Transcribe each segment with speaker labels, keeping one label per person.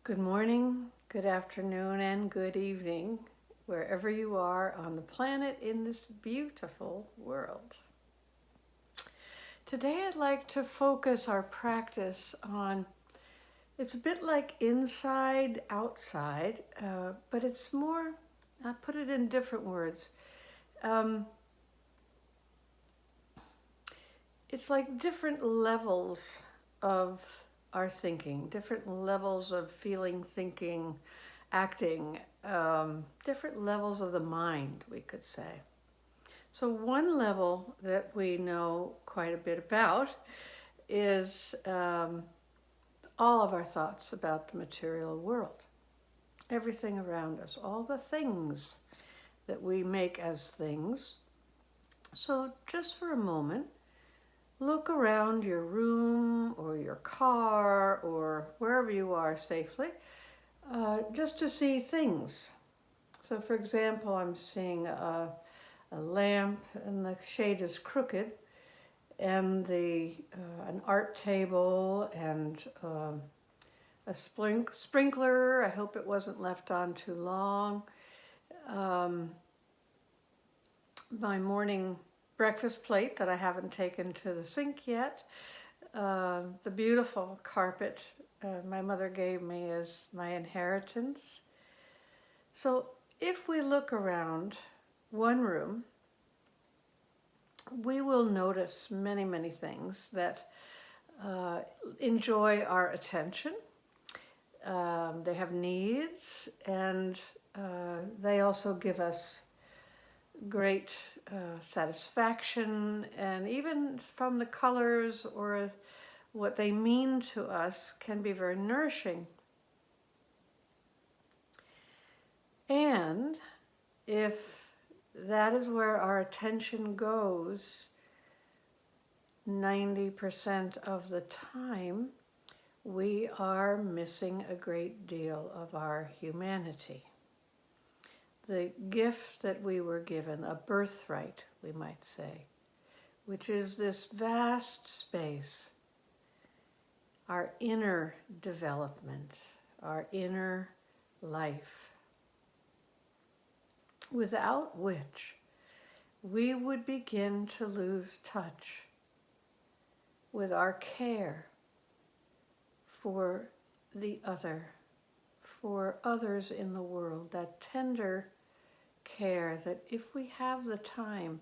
Speaker 1: Good morning, good afternoon, and good evening, wherever you are on the planet in this beautiful world. Today I'd like to focus our practice on, it's a bit like inside, outside, but it's more, I'll put it in different words. It's like different levels of our thinking, different levels of feeling, thinking, acting, different levels of the mind, we could say. So, one level that we know quite a bit about is all of our thoughts about the material world, everything around us, all the things that we make as things. So, just for a moment, look around your room or your car or wherever you are safely, just to see things. So, for example, I'm seeing a lamp and the shade is crooked, and an art table and a sprinkler. I hope it wasn't left on too long. Um, my morning breakfast plate that I haven't taken to the sink yet. The beautiful carpet my mother gave me as my inheritance. So if we look around one room, we will notice many, many things that enjoy our attention. They have needs, and they also give us great satisfaction, and even from the colors or what they mean to us can be very nourishing. And if that is where our attention goes 90% of the time, we are missing a great deal of our humanity. The gift that we were given, a birthright, we might say, which is this vast space, our inner development, our inner life, without which we would begin to lose touch with our care for the other, for others in the world, that tender care that if we have the time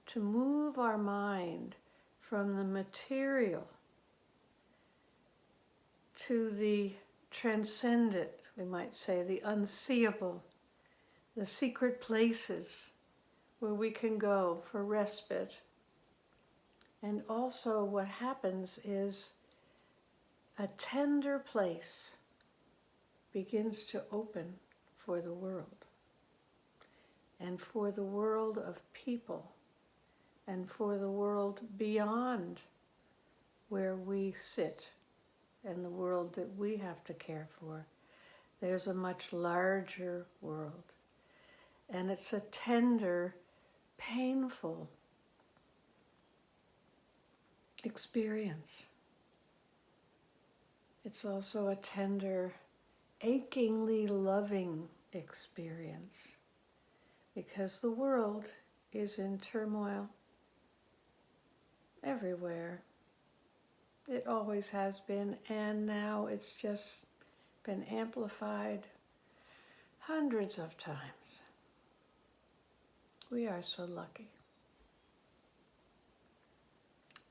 Speaker 1: to move our mind from the material to the transcendent, we might say, the unseeable, the secret places where we can go for respite. And also what happens is a tender place begins to open for the world, and for the world of people, and for the world beyond where we sit and the world that we have to care for. There's a much larger world, and it's a tender, painful experience. It's also a tender, achingly loving experience, because the world is in turmoil everywhere. It always has been, and now it's just been amplified hundreds of times. We are so lucky.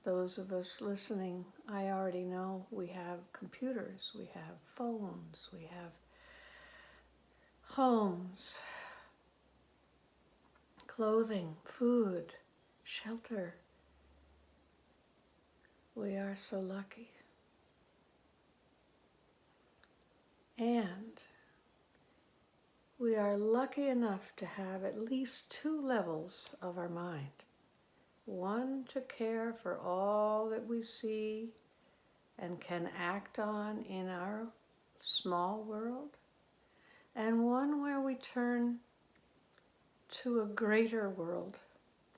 Speaker 1: Those of us listening, I already know we have computers, we have phones, we have homes, clothing, food, shelter. We are so lucky. And we are lucky enough to have at least two levels of our mind. One to care for all that we see and can act on in our small world, and one where we turn to a greater world,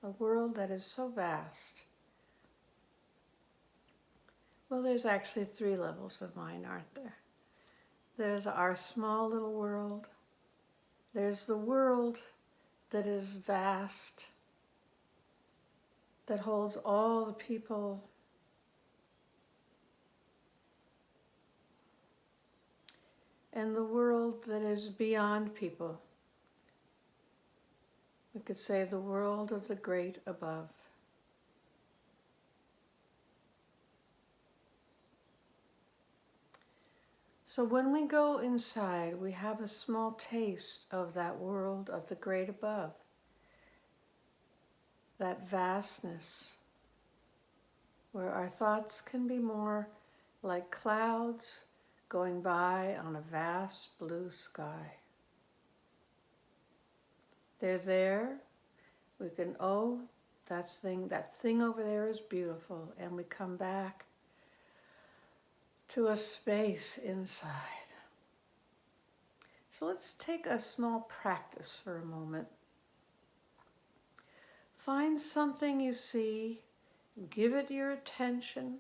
Speaker 1: a world that is so vast. Well, there's actually three levels of mind, aren't there? There's our small little world. There's the world that is vast, that holds all the people. And the world that is beyond people. We could say the world of the great above. So when we go inside, we have a small taste of that world of the great above, that vastness, where our thoughts can be more like clouds going by on a vast blue sky. They're there. We can, oh, that thing over there is beautiful, and we come back to a space inside. So let's take a small practice for a moment. Find something you see, give it your attention,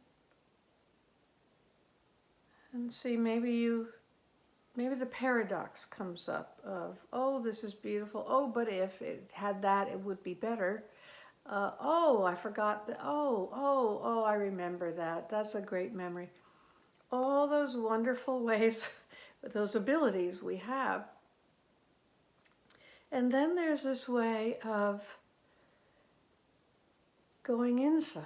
Speaker 1: and see, maybe the paradox comes up of, oh, this is beautiful. Oh, but if it had that, it would be better. Oh, I forgot that. Oh, I remember that. That's a great memory. All those wonderful ways, those abilities we have. And then there's this way of going inside.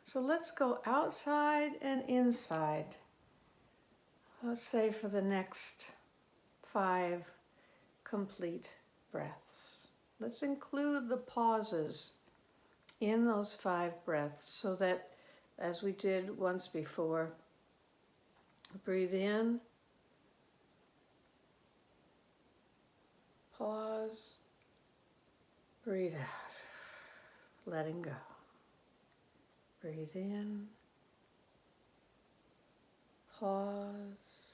Speaker 1: So let's go outside and inside. Let's say for the next 5 complete breaths. Let's include the pauses in those 5 breaths so that, as we did once before, breathe in, pause, breathe out, letting go. Breathe in, pause,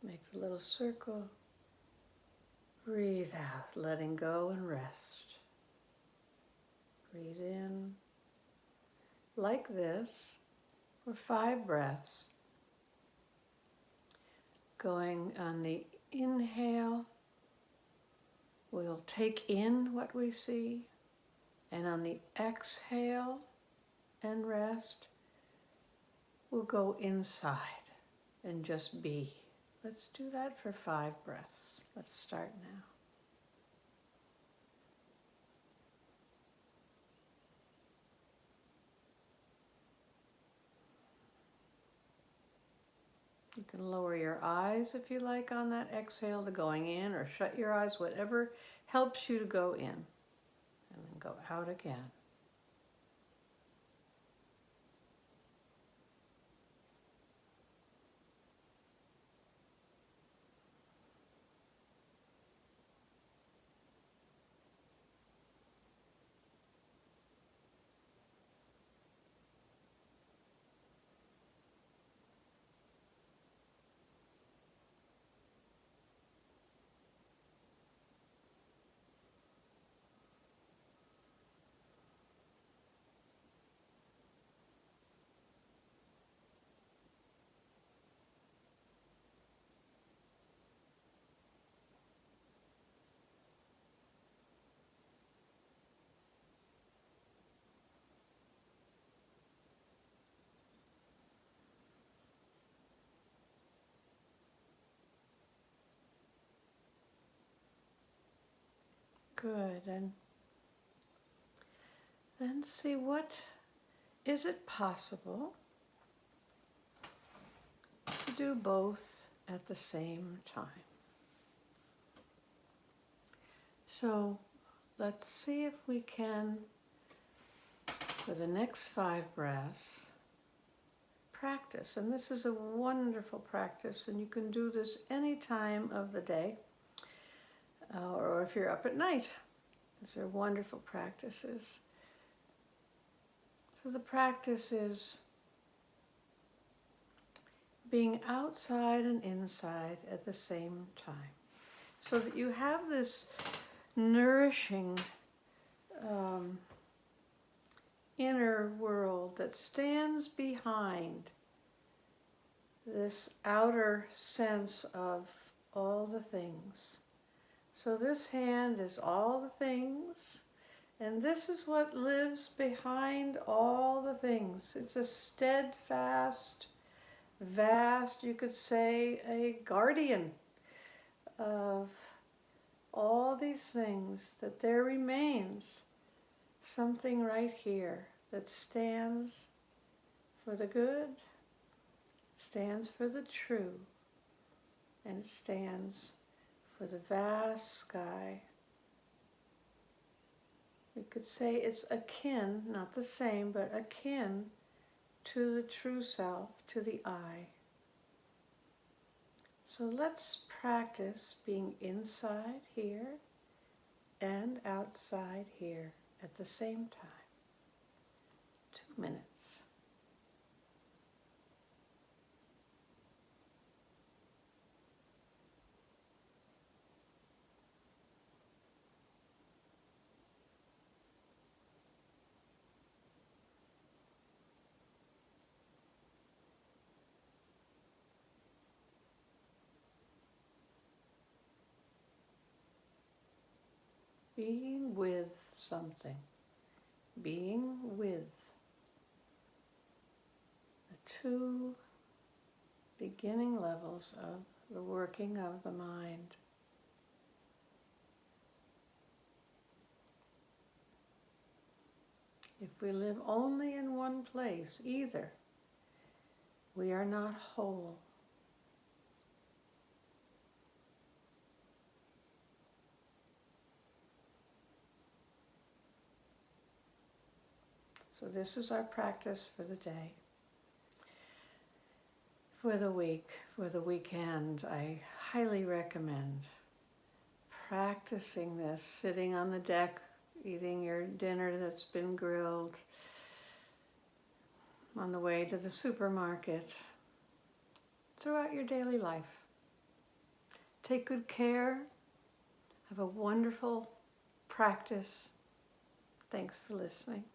Speaker 1: make the little circle, breathe out, letting go and rest. Breathe in, like this, for 5 breaths. Going on the inhale, we'll take in what we see, and on the exhale and rest, we'll go inside and just be. Let's do that for 5 breaths. Let's start now. You can lower your eyes if you like on that exhale to going in, or shut your eyes, whatever helps you to go in, and then go out again. Good, and then see, what is it possible to do both at the same time? So let's see if we can, for the next 5 breaths, practice. And this is a wonderful practice, and you can do this any time of the day, or if you're up at night. These are wonderful practices. So the practice is being outside and inside at the same time, so that you have this nourishing inner world that stands behind this outer sense of all the things. So this hand is all the things, and this is what lives behind all the things. It's a steadfast, vast, you could say, a guardian of all these things, that there remains something right here that stands for the good, stands for the true, and it stands for the vast sky. We could say it's akin, not the same, but akin to the true self, to the I. So let's practice being inside here and outside here at the same time. 2 minutes. Being with something. Being with the two beginning levels of the working of the mind. If we live only in one place, either, we are not whole. So this is our practice for the day. For the week, for the weekend, I highly recommend practicing this, sitting on the deck, eating your dinner that's been grilled, on the way to the supermarket, throughout your daily life. Take good care. Have a wonderful practice. Thanks for listening.